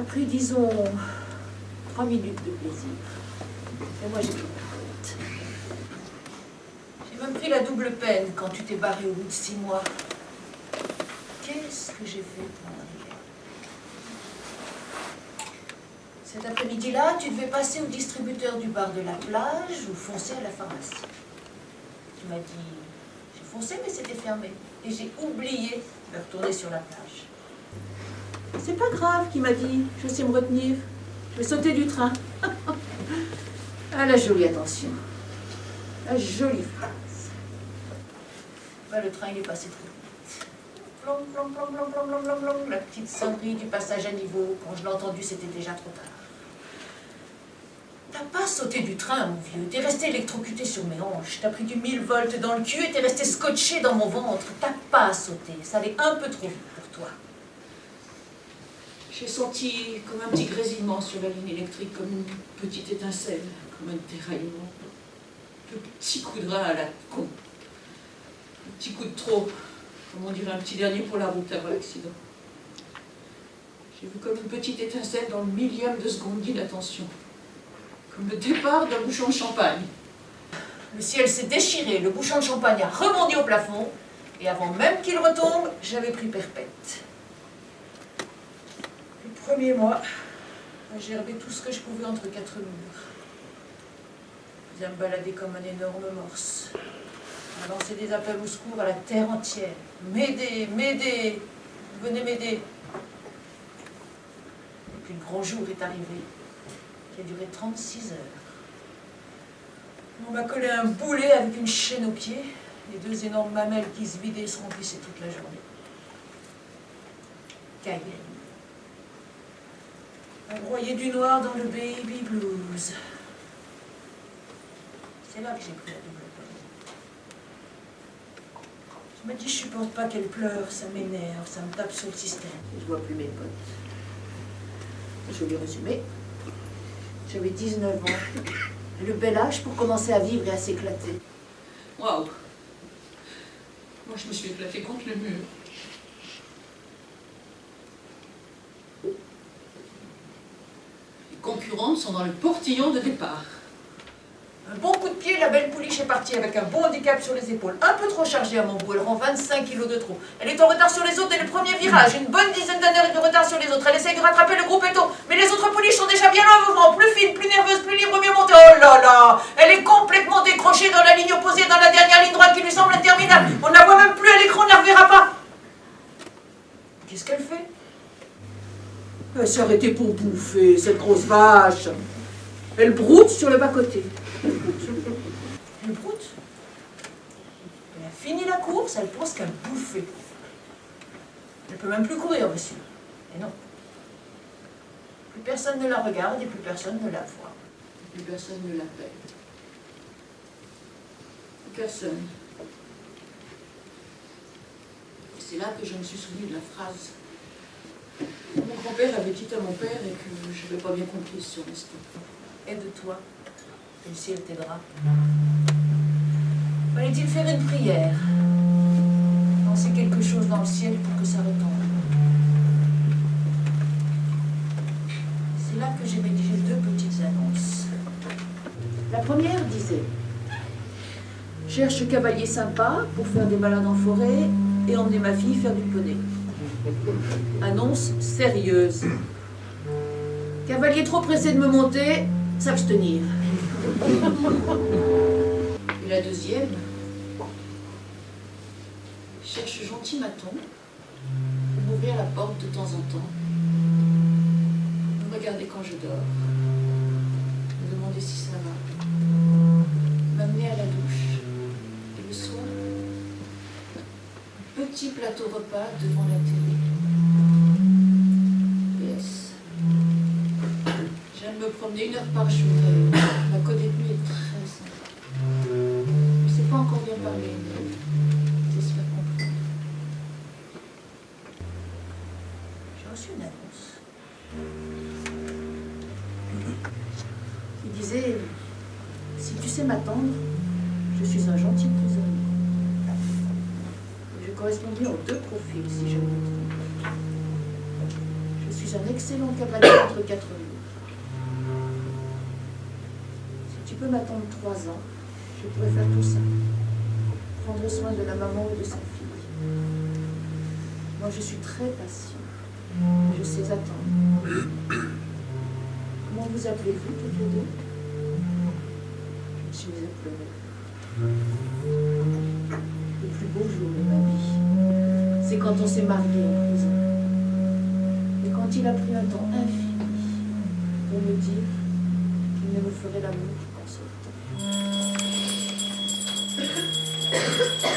T'as pris, disons, 3 minutes de plaisir. Et moi, j'ai pris la tête. J'ai même pris la double peine quand tu t'es barré au bout de 6 mois. Qu'est-ce que j'ai fait pour en arriver là? Cet après-midi-là, tu devais passer au distributeur du bar de la plage ou foncer à la pharmacie. Tu m'as dit, j'ai foncé mais c'était fermé. Et j'ai oublié de retourner sur la plage. C'est pas grave, qui m'a dit, je sais me retenir. Je vais sauter du train. Ah, la jolie attention. La jolie phrase. Ben, le train, il est passé trop vite. Plom, plom, plom, plom, plom, plom, plom, plom. La petite sonnerie du passage à niveau. Quand je l'ai entendu, c'était déjà trop tard. T'as pas sauté du train, mon vieux. T'es resté électrocuté sur mes hanches. T'as pris du 1000 volts dans le cul et t'es resté scotché dans mon ventre. T'as pas sauté. Ça allait un peu trop vite pour toi. J'ai senti comme un petit grésillement sur la ligne électrique, comme une petite étincelle, comme un déraillement. Le petit coup de rein à la con. Un petit coup de trop, comme on dirait un petit dernier pour la route avant l'accident. J'ai vu comme une petite étincelle dans le millième de seconde d'inattention. Comme le départ d'un bouchon de champagne. Le ciel s'est déchiré, le bouchon de champagne a rebondi au plafond, et avant même qu'il retombe, j'avais pris perpète. Le premier mois, j'ai gerbé tout ce que je pouvais entre 4 murs. Je me balader comme un énorme morse, à lancer des appels au secours à la terre entière. M'aider, m'aider, venez m'aider. Et puis le grand jour est arrivé, qui a duré 36 heures. On m'a collé un boulet avec une chaîne aux pieds, et 2 énormes mamelles qui se vidaient et se remplissaient toute la journée. Cayenne. Un broyé du noir dans le baby blues. C'est là que j'ai pris la double peine. Je me dis, je supporte pas qu'elle pleure, ça m'énerve, ça me tape sur le système. Je vois plus mes potes. Je vais résumer. J'avais 19 ans. Le bel âge pour commencer à vivre et à s'éclater. Waouh! Moi, je me suis éclatée contre le mur. Les concurrentes sont dans le portillon de départ. Un bon coup de pied, la belle pouliche est partie avec un bon handicap sur les épaules. Un peu trop chargée à mon bout, elle rend 25 kilos de trop. Elle est en retard sur les autres dès le premier virage. Une bonne dizaine d'années de retard sur les autres. Elle essaye de rattraper le groupe éto. Mais les autres pouliches sont déjà bien loin au vent. Plus fines, plus nerveuses, plus libres, mieux montées. Oh là là! Elle est complètement décrochée dans la ligne opposée, dans la dernière ligne droite qui lui semble interminable. On ne la voit même plus à l'écran, on ne la reverra pas. Qu'est-ce qu'elle fait? Elle s'est arrêtée pour bouffer, cette grosse vache. Elle broute sur le bas-côté. Elle broute. Elle a fini la course, elle pense qu'à bouffer. Elle ne peut même plus courir, monsieur. Et non. Plus personne ne la regarde et plus personne ne la voit. Plus personne ne l'appelle. Plus personne. Et c'est là que je me suis souvenu de la phrase. Mon grand-père avait dit à mon père et que je n'avais pas bien compris sur l'instant. Aide-toi, et le ciel t'aidera. Fallait-il faire une prière? Lancer quelque chose dans le ciel pour que ça retombe. C'est là que j'ai rédigé 2 petites annonces. La première disait: cherche cavalier sympa pour faire des balades en forêt et emmener ma fille faire du poney. Annonce sérieuse. Cavalier trop pressé de me monter, s'abstenir. Et la deuxième: cherche gentil maton pour m'ouvrir la porte de temps en temps, me regarder quand je dors, me demander si ça va, m'amener à la douche, et le soir, un petit plateau repas devant la télé. PS. J'aime me promener 1 heure par jour. La code de nuit est très sympa. Je ne sais pas encore bien parler, mais j'espère comprendre. J'ai reçu une annonce. Il disait: si tu sais m'attendre, je suis un gentil prisonnier. Je correspondais aux 2 profils, si je me trompe. Je suis suis un excellent cavalier entre 4 murs. Si tu peux m'attendre 3 ans, je pourrais faire tout ça. Prendre soin de la maman ou de sa fille. Moi, je suis très patient. Je sais attendre. Comment vous appelez-vous, toutes les deux? Je me suis mise à pleurer. Le plus beau jour de ma vie, c'est quand on s'est marié en prison. Et quand il a pris un temps infini pour me dire qu'il ne me ferait l'amour qu'en ce temps.